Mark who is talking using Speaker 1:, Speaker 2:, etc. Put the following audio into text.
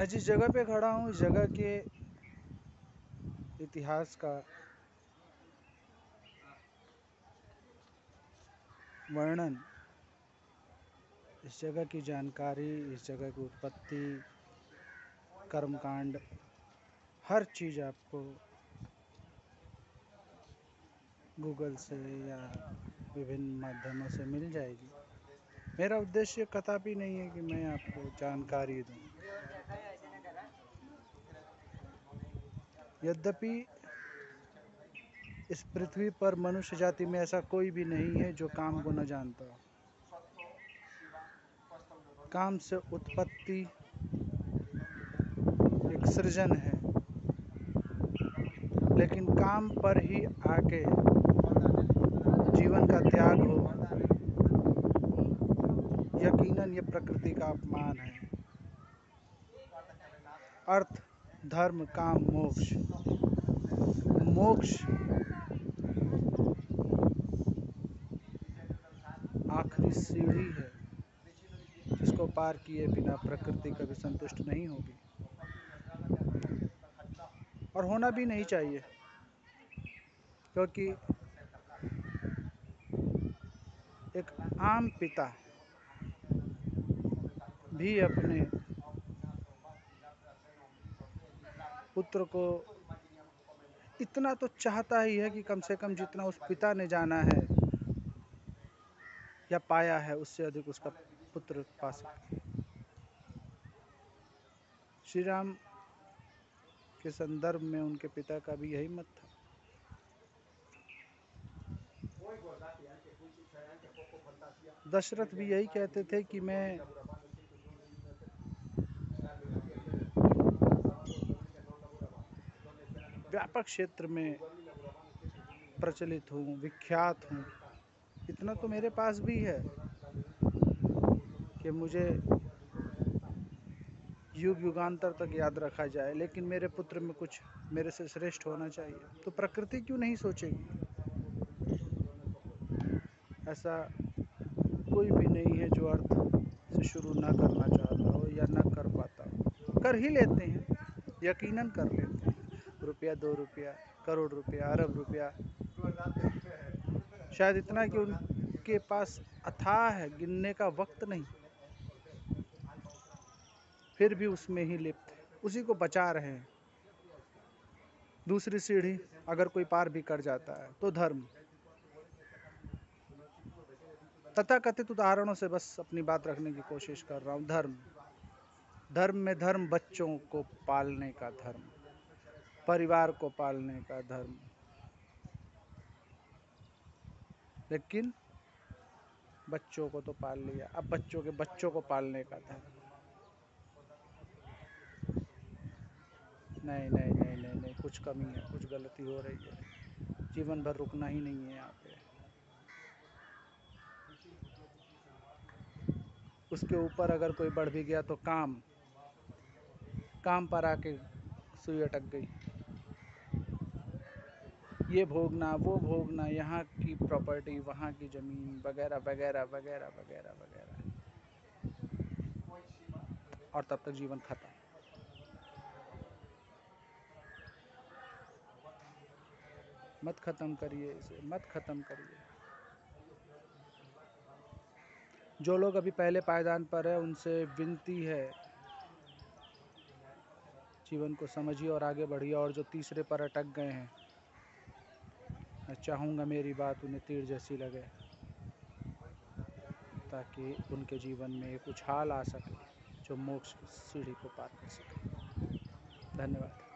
Speaker 1: मैं जिस जगह पे खड़ा हूँ इस जगह के इतिहास का वर्णन, इस जगह की जानकारी, इस जगह की उत्पत्ति, कर्मकांड, हर चीज़ आपको गूगल से या विभिन्न माध्यमों से मिल जाएगी। मेरा उद्देश्य कदापि नहीं है कि मैं आपको जानकारी दूं। यद्यपि इस पृथ्वी पर मनुष्य जाति में ऐसा कोई भी नहीं है जो काम को न जानता हो। काम से उत्पत्ति एक सृजन है, लेकिन काम पर ही आके जीवन का त्याग हो, यकीनन ये प्रकृति का अपमान है। अर्थ, धर्म, काम, मोक्ष। मोक्ष आखिरी सीढ़ी है जिसको पार किए बिना प्रकृति कभी संतुष्ट नहीं होगी, और होना भी नहीं चाहिए, क्योंकि एक आम पिता भी अपने पुत्र को इतना तो चाहता ही है कि कम से कम जितना उस पिता ने जाना है या पाया है उससे अधिक उसका पुत्र पा सके। श्री राम के संदर्भ में उनके पिता का भी यही मत था। दशरथ भी यही कहते थे कि मैं व्यापक क्षेत्र में प्रचलित हूँ, विख्यात हूँ। इतना तो मेरे पास भी है कि मुझे युग युगांतर तक याद रखा जाए, लेकिन मेरे पुत्र में कुछ मेरे से श्रेष्ठ होना चाहिए। तो प्रकृति क्यों नहीं सोचेगी? ऐसा कोई भी नहीं है जो अर्थ से शुरू ना करना चाहता हो या ना कर पाता हो। कर ही लेते हैं, यकीनन कर लेते हैं। रुपया, 2 रुपया, करोड़ रुपया, अरब रुपया, शायद इतना कि उनके पास अथाह है, गिनने का वक्त नहीं, फिर भी उसमें ही लिप्त, उसी को बचा रहे हैं। दूसरी सीढ़ी अगर कोई पार भी कर जाता है तो धर्म। तथाकथित उदाहरणों से बस अपनी बात रखने की कोशिश कर रहा हूँ। धर्म में धर्म, बच्चों को पालने का धर्म, परिवार को पालने का धर्म, लेकिन बच्चों को तो पाल लिया, अब बच्चों के बच्चों को पालने का धर्म। नहीं नहीं नहीं नहीं नहीं, कुछ कमी है, कुछ गलती हो रही है। जीवन भर रुकना ही नहीं है यहाँ पे। उसके ऊपर अगर कोई बढ़ भी गया तो काम पर आके सुई अटक गई। ये भोगना, वो भोगना, यहाँ की प्रॉपर्टी, वहाँ की ज़मीन, वगैरह वगैरह वगैरह वगैरह वगैरह, और तब तक जीवन खत्म। मत ख़त्म करिए इसे, मत ख़त्म करिए। जो लोग अभी पहले पायदान पर है उनसे विनती है, जीवन को समझिए और आगे बढ़िए। और जो तीसरे पर अटक गए हैं, मैं चाहूँगा मेरी बात उन्हें तीर जैसी लगे, ताकि उनके जीवन में एक उछाल आ सके जो मोक्ष की सीढ़ी को पार कर सके। धन्यवाद।